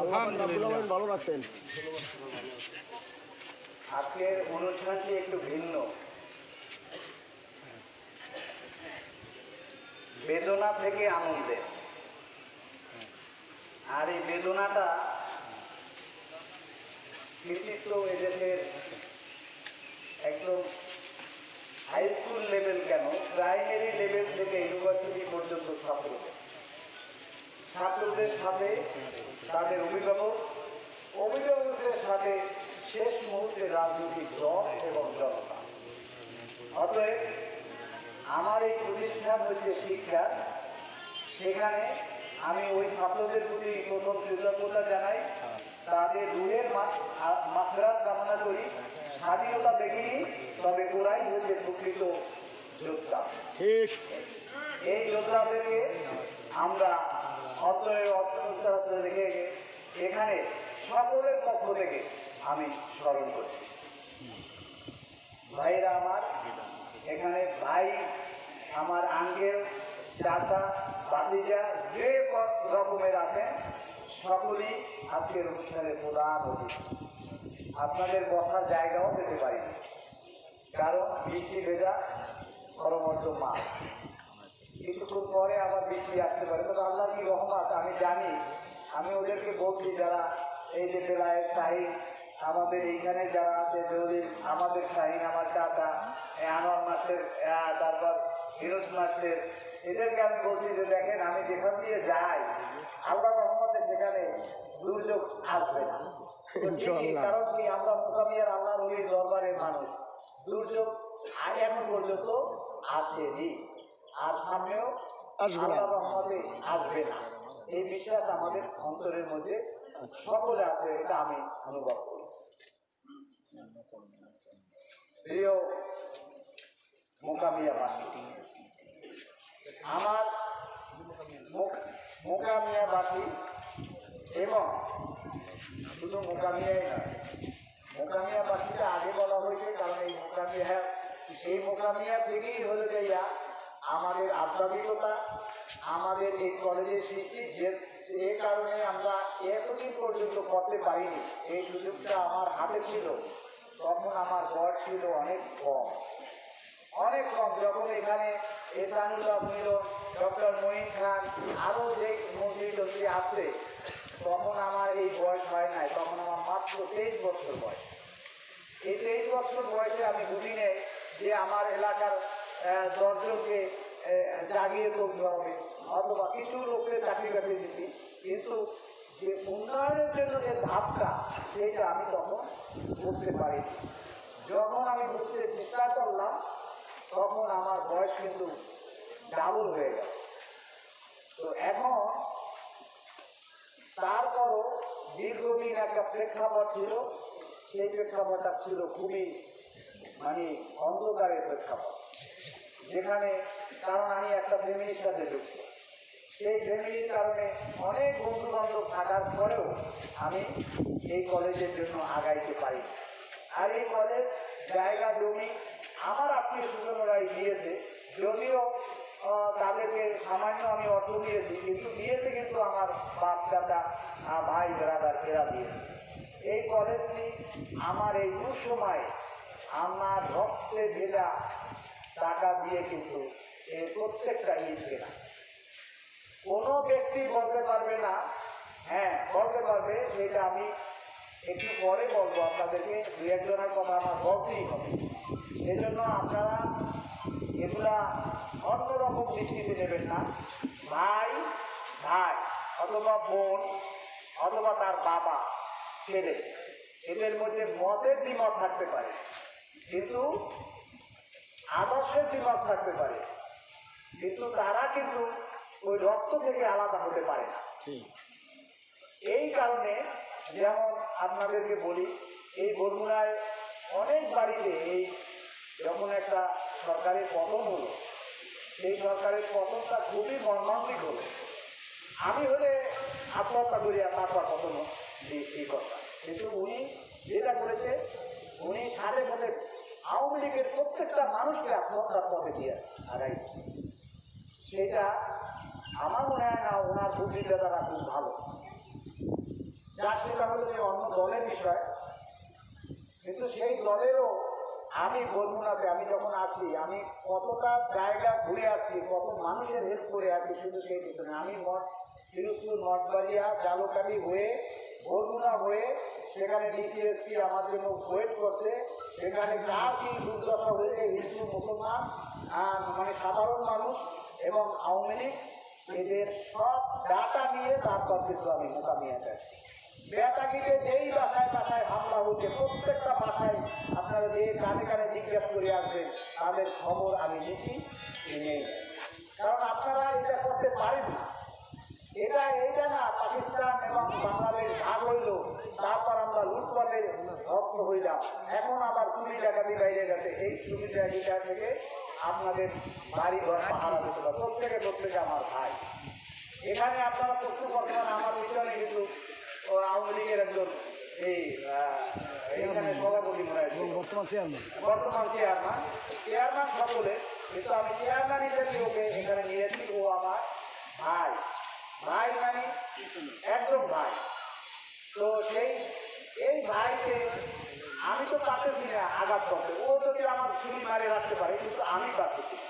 আলহামদুলিল্লাহ ভালো রাখছেন। আজকের অনুষ্ঠানটি একটু ভিন্ন, বেদনা থেকে আনন্দে। আর এই বেদনাটা কৃতিত্ব এদেশের একদম হাই স্কুল লেভেল কেন, প্রাইমারি লেভেল থেকে ইউনিভার্সিটি পর্যন্ত ছাত্রদের সাথে তাদের অভিভাবকদের সাথে শেষ মুহূর্তে রাজনৈতিক দল এবং জনতা। অতএব আমার এই প্রতিষ্ঠান হচ্ছে শিক্ষা, সেখানে আমি ওই ছাত্রদের প্রতি প্রথম কৃতজ্ঞতা জানাই, তাদের রুহের মাগফিরাত কামনা করি। স্বাধীনতা দেখিনি, তবে ওরাই হচ্ছে প্রকৃত যোদ্ধা। এই যোদ্ধাদেরকে আমরা রেখে এখানে সকলের পক্ষ থেকে আমি স্মরণ করছি। ভাইরা আমার, এখানে ভাই আমার আঙ্কেল, চাচা, ভাতিজা যে রকমের আছেন সকলেই আজকের অনুষ্ঠানের প্রধান অতিথি। আপনাদের বসার জায়গাও পেতে পারিনি, কারণ বৃষ্টি ভেজা পরবর্তী মাস, কিছুক্ষণ পরে আবার বৃষ্টি আসতে পারে। তবে আল্লাহ কি রহমত আমি জানি। আমি ওদেরকে বলছি, যারা এই যে বেলায়েত শাহিন, আমাদের এইখানে যারা আছে জলিল, আমাদের শাহিন, আমার চাচা, আনোয়ার মাস্টার, তারপর ফিরোজ মাস্টার, এদেরকে আমি বলছি যে দেখেন, আমি যেখান দিয়ে যাই আল্লাহ রহমতে সেখানে দুর্যোগ আসবে না। কারণ কি, আমরা মোকাবিলার আল্লাহ রবির দরবারের মানুষ। দুর্যোগ এখন পর্যন্ত আসেনি, আর সামনেও আল্লাহ রহমতে আসবে না। এই বিশ্বাস আমাদের অন্তরের মধ্যে সকলে আছে, এটা আমি অনুভব করি। প্রিয় মোকামিয়াবাসী, আমার মোকামিয়াবাসী এবং শুধু মোকামিয়াই নয়, মোকামিয়াবাসীটা আগে বলা হয়েছে, কারণ এই মোকামিয়া থেকেই হয়ে যাইয়া আমাদের আধ্যাত্মিকতা, আমাদের এই কলেজের সৃষ্টি, যে কারণে আমরা এতদিন পর্যন্ত করতে পারিনি। এই সুযোগটা আমার হাতে ছিল, তখন আমার বয়স ছিল অনেক কম। যখন এখানে এসানুল্লাহ মিলন, ডক্টর মঈন খান, আরও যে মন্ত্রী আসছে, তখন আমার এই বয়স হয় নাই, তখন আমার মাত্র 23 বছর বয়স। এই 23 বছর বয়সে আমি বুঝি নেই যে আমার এলাকার 10 জনকে জাগিয়ে তুলতে হবে, অথবা কিছু লোককে চাকরি বাকরি দিচ্ছি, কিন্তু যে উন্নয়নের জন্য যে ধাপটা, সেইটা আমি তখন বুঝতে পারিনি। যখন আমি বুঝতে চেষ্টা করলাম, তখন আমার বয়স কিন্তু ডাবল হয়ে গেল। তো এখন তারপরও দীর্ঘদিন একটা প্রেক্ষাপট ছিল, সেই প্রেক্ষাপটটা ছিল খুবই অন্ধকারের প্রেক্ষাপট, যেখানে কারণ আমি একটা ফ্যামিলির সাথে যুক্ত। সেই ফ্যামিলির কারণে অনেক বন্ধু বান্ধব থাকার পরেও আমি এই কলেজের জন্য আগাইতে পারি। আর এই কলেজ জায়গা জমি আমার আত্মীয় স্বজনরাই দিয়েছে, যদিও তাদেরকে সামান্য আমি অর্থ দিয়েছি, কিন্তু কিন্তু আমার বাপ দাদা, ভাই ব্রাদার এরা দিয়েছে। এই কলেজটি আমার এই দুঃসময় আমার রক্তে ভেজা টাকা দিয়ে কিন্তু এই প্রত্যেকটা ইট কেনা। কোনো ব্যক্তি বলতে পারবে না, হ্যাঁ বলতে পারবে, সেটা আমি একটু পরে বলবো আপনাদেরকে, দু একজনের কথা আমার বলতেই হবে। এজন্য আপনারা এগুলা অন্যরকম দৃষ্টিতে নেবেন না। ভাই অথবা বোন অথবা তার বাবা, ছেলে, এদের মধ্যে মতের দ্বিমত থাকতে পারে, কিন্তু আদর্শের দ্বিমত থাকতে পারে, কিন্তু তারা কিন্তু ওই রক্ত থেকে আলাদা হতে পারে না। এই কারণে যেমন আপনাদেরকে বলি, এই বরগুনায় অনেক বাড়িতে এই যখন একটা সরকারের পতন হলো, সেই সরকারের পতনটা খুবই মর্মান্তিক হলো। আমি হলে আত্মহত্যা করি, তারপর পতন এই কথা, কিন্তু উনি যেটা করেছে, উনি সাথে সাথে আওয়ামী লীগের প্রত্যেকটা মানুষকে আত্মহত্যার পথে দিয়ে আগাই। সেটা আমার মনে হয় না ওনার বুদ্ধিটা তারা খুব ভালো। যার সেটা হলো যে অন্য দলের বিষয়, কিন্তু সেই দলেরও আমি বলবুনাতে আমি যখন আসি আমি কতটা জায়গা ঘুরে আসছি, কত মানুষের হেল্প করে আসছি, শুধু সেই পিছনে আমি মঠ তিরুপুর মঠবাড়িয়া জালকাঠি হয়ে বরগুনা হয়ে সেখানে ডিসিএসপি আমার জন্য ওয়েট করছে, সেখানে কার কি দুর্দশা হয়েছে হিন্দু মুসলমান মানে সাধারণ মানুষ এবং আওয়ামী লীগ এদের সব ডাটা নিয়ে তারপর কিন্তু আমি মোকাবিলা যাচ্ছি। বেতাগিতে যেই বাসায় হামলা হচ্ছে প্রত্যেকটা বাসায় আপনারা যে কানে কানে জিজ্ঞাসা করে আসবেন তাদের খবর আমি নিচ্ছি নেই, কারণ আপনারা এটা করতে পারেন না। এইটা না পাকিস্তান এবং বাংলাদেশ ভাগ হইল, তারপর আমরা লুটপাটের ভক্ত হইলাম, এখন আবার চুরি ডাকাতি বাইরে গেছে, এই চুরি ডাকাতিটা থেকে আপনাদের বাড়ি ঘর পাহারা দিতে পারে প্রত্যেকে আমার ভাই। এখানে আপনারা প্রশ্ন করছেন আমার পিছনে কিন্তু আওয়ামী লীগের একজন এইখানে সভাপতি মনে হয় বর্তমান চেয়ারম্যান সকলে, কিন্তু আমি চেয়ারম্যান হিসেবে ওকে এখানে নিয়েছি, ও আমার ভাই মানে একদম ভাই। তো এই ভাইকে আমি তো পারতেছি না আঘাত করতে, ও যদি আমার ছুরি মারে রাখতে পারে কিন্তু আমি পারতেছি না।